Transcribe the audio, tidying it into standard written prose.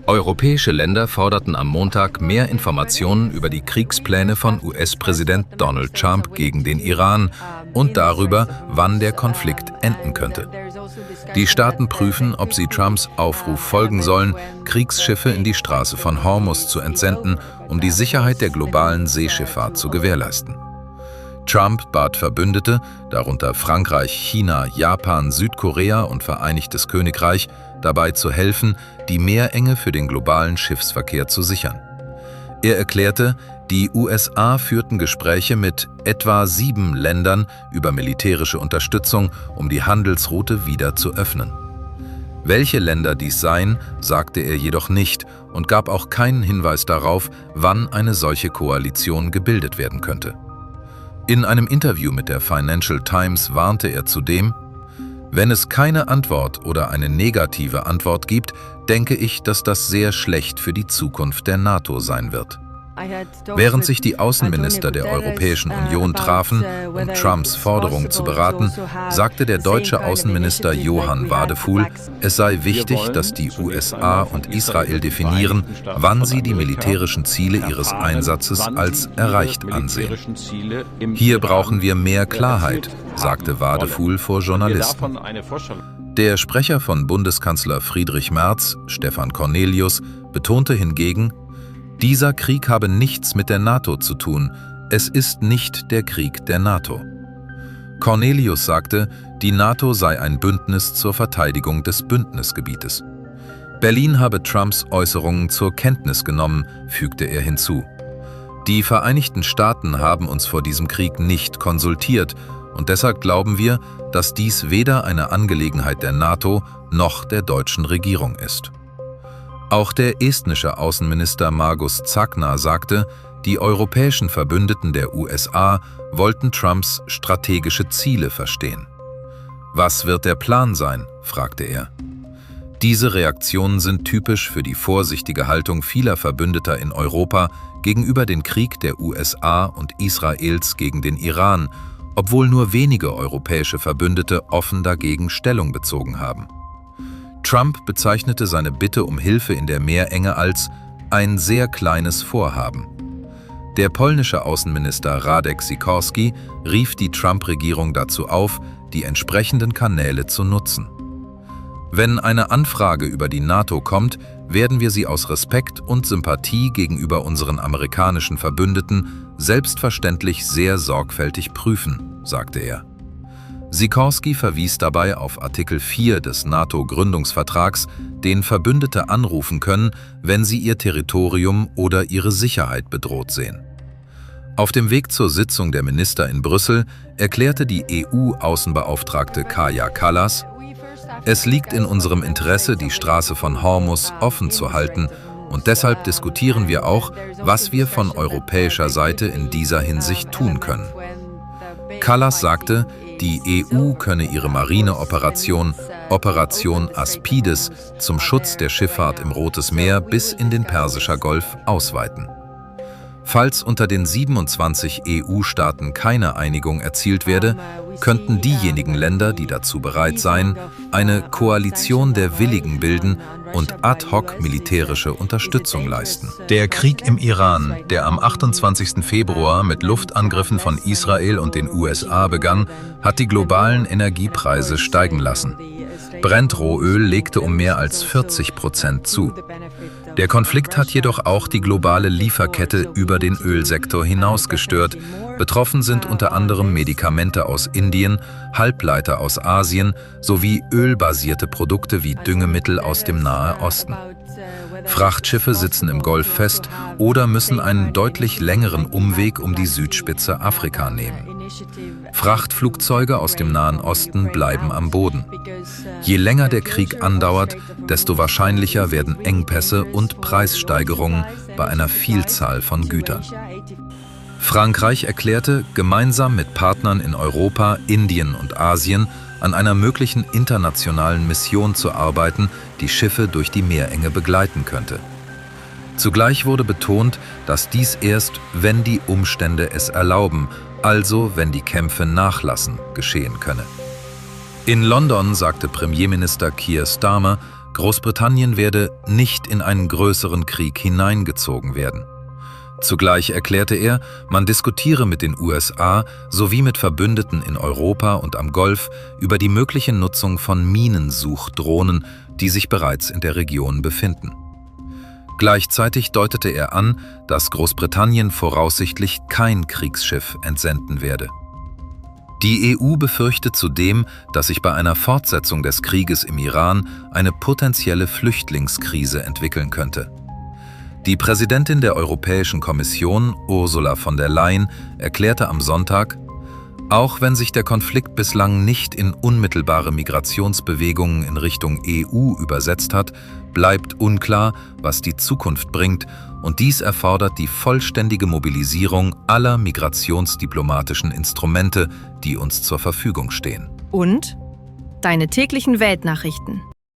Europäische Länder forderten am Montag mehr Informationen über die Kriegspläne von US-Präsident Donald Trump gegen den Iran und darüber, wann der Konflikt enden könnte. Die Staaten prüfen, ob sie Trumps Aufruf folgen sollen, Kriegsschiffe in die Straße von Hormuz zu entsenden, um die Sicherheit der globalen Seeschifffahrt zu gewährleisten. Trump bat Verbündete, darunter Frankreich, China, Japan, Südkorea und Vereinigtes Königreich, dabei zu helfen, die Meerenge für den globalen Schiffsverkehr zu sichern. Er erklärte, die USA führten Gespräche mit etwa 7 Ländern über militärische Unterstützung, um die Handelsroute wieder zu öffnen. Welche Länder dies seien, sagte er jedoch nicht und gab auch keinen Hinweis darauf, wann eine solche Koalition gebildet werden könnte. In einem Interview mit der Financial Times warnte er zudem: Wenn es keine Antwort oder eine negative Antwort gibt, denke ich, dass das sehr schlecht für die Zukunft der NATO sein wird. Während sich die Außenminister der Europäischen Union trafen, um Trumps Forderung zu beraten, sagte der deutsche Außenminister Johann Wadefuhl, es sei wichtig, dass die USA und Israel definieren, wann sie die militärischen Ziele ihres Einsatzes als erreicht ansehen. Hier brauchen wir mehr Klarheit, sagte Wadefuhl vor Journalisten. Der Sprecher von Bundeskanzler Friedrich Merz, Stefan Cornelius, betonte hingegen, dieser Krieg habe nichts mit der NATO zu tun, es ist nicht der Krieg der NATO. Cornelius sagte, die NATO sei ein Bündnis zur Verteidigung des Bündnisgebietes. Berlin habe Trumps Äußerungen zur Kenntnis genommen, fügte er hinzu. Die Vereinigten Staaten haben uns vor diesem Krieg nicht konsultiert und deshalb glauben wir, dass dies weder eine Angelegenheit der NATO noch der deutschen Regierung ist. Auch der estnische Außenminister Margus Tsahkna sagte, die europäischen Verbündeten der USA wollten Trumps strategische Ziele verstehen. Was wird der Plan sein? Fragte er. Diese Reaktionen sind typisch für die vorsichtige Haltung vieler Verbündeter in Europa gegenüber dem Krieg der USA und Israels gegen den Iran, obwohl nur wenige europäische Verbündete offen dagegen Stellung bezogen haben. Trump bezeichnete seine Bitte um Hilfe in der Meerenge als ein sehr kleines Vorhaben. Der polnische Außenminister Radek Sikorski rief die Trump-Regierung dazu auf, die entsprechenden Kanäle zu nutzen. Wenn eine Anfrage über die NATO kommt, werden wir sie aus Respekt und Sympathie gegenüber unseren amerikanischen Verbündeten selbstverständlich sehr sorgfältig prüfen, sagte er. Sikorski verwies dabei auf Artikel 4 des NATO-Gründungsvertrags, den Verbündete anrufen können, wenn sie ihr Territorium oder ihre Sicherheit bedroht sehen. Auf dem Weg zur Sitzung der Minister in Brüssel erklärte die EU-Außenbeauftragte Kaja Kallas, es liegt in unserem Interesse, die Straße von Hormuz offen zu halten und deshalb diskutieren wir auch, was wir von europäischer Seite in dieser Hinsicht tun können. Kallas sagte, die EU könne ihre Marineoperation Operation Aspides zum Schutz der Schifffahrt im Rotes Meer bis in den Persischer Golf ausweiten. Falls unter den 27 EU-Staaten keine Einigung erzielt werde, könnten diejenigen Länder, die dazu bereit seien, eine Koalition der Willigen bilden und ad hoc militärische Unterstützung leisten. Der Krieg im Iran, der am 28. Februar mit Luftangriffen von Israel und den USA begann, hat die globalen Energiepreise steigen lassen. Brent-Rohöl legte um mehr als 40% zu. Der Konflikt hat jedoch auch die globale Lieferkette über den Ölsektor hinaus gestört. Betroffen sind unter anderem Medikamente aus Indien, Halbleiter aus Asien sowie ölbasierte Produkte wie Düngemittel aus dem Nahen Osten. Frachtschiffe sitzen im Golf fest oder müssen einen deutlich längeren Umweg um die Südspitze Afrika nehmen. Frachtflugzeuge aus dem Nahen Osten bleiben am Boden. Je länger der Krieg andauert, desto wahrscheinlicher werden Engpässe und Preissteigerungen bei einer Vielzahl von Gütern. Frankreich erklärte, gemeinsam mit Partnern in Europa, Indien und Asien an einer möglichen internationalen Mission zu arbeiten, die Schiffe durch die Meerenge begleiten könnte. Zugleich wurde betont, dass dies erst, wenn die Umstände es erlauben, also wenn die Kämpfe nachlassen, geschehen könne. In London sagte Premierminister Keir Starmer, Großbritannien werde nicht in einen größeren Krieg hineingezogen werden. Zugleich erklärte er, man diskutiere mit den USA sowie mit Verbündeten in Europa und am Golf über die mögliche Nutzung von Minensuchdrohnen, die sich bereits in der Region befinden. Gleichzeitig deutete er an, dass Großbritannien voraussichtlich kein Kriegsschiff entsenden werde. Die EU befürchtet zudem, dass sich bei einer Fortsetzung des Krieges im Iran eine potenzielle Flüchtlingskrise entwickeln könnte. Die Präsidentin der Europäischen Kommission, Ursula von der Leyen, erklärte am Sonntag, auch wenn sich der Konflikt bislang nicht in unmittelbare Migrationsbewegungen in Richtung EU übersetzt hat, bleibt unklar, was die Zukunft bringt, und dies erfordert die vollständige Mobilisierung aller migrationsdiplomatischen Instrumente, die uns zur Verfügung stehen. Und deine täglichen Weltnachrichten.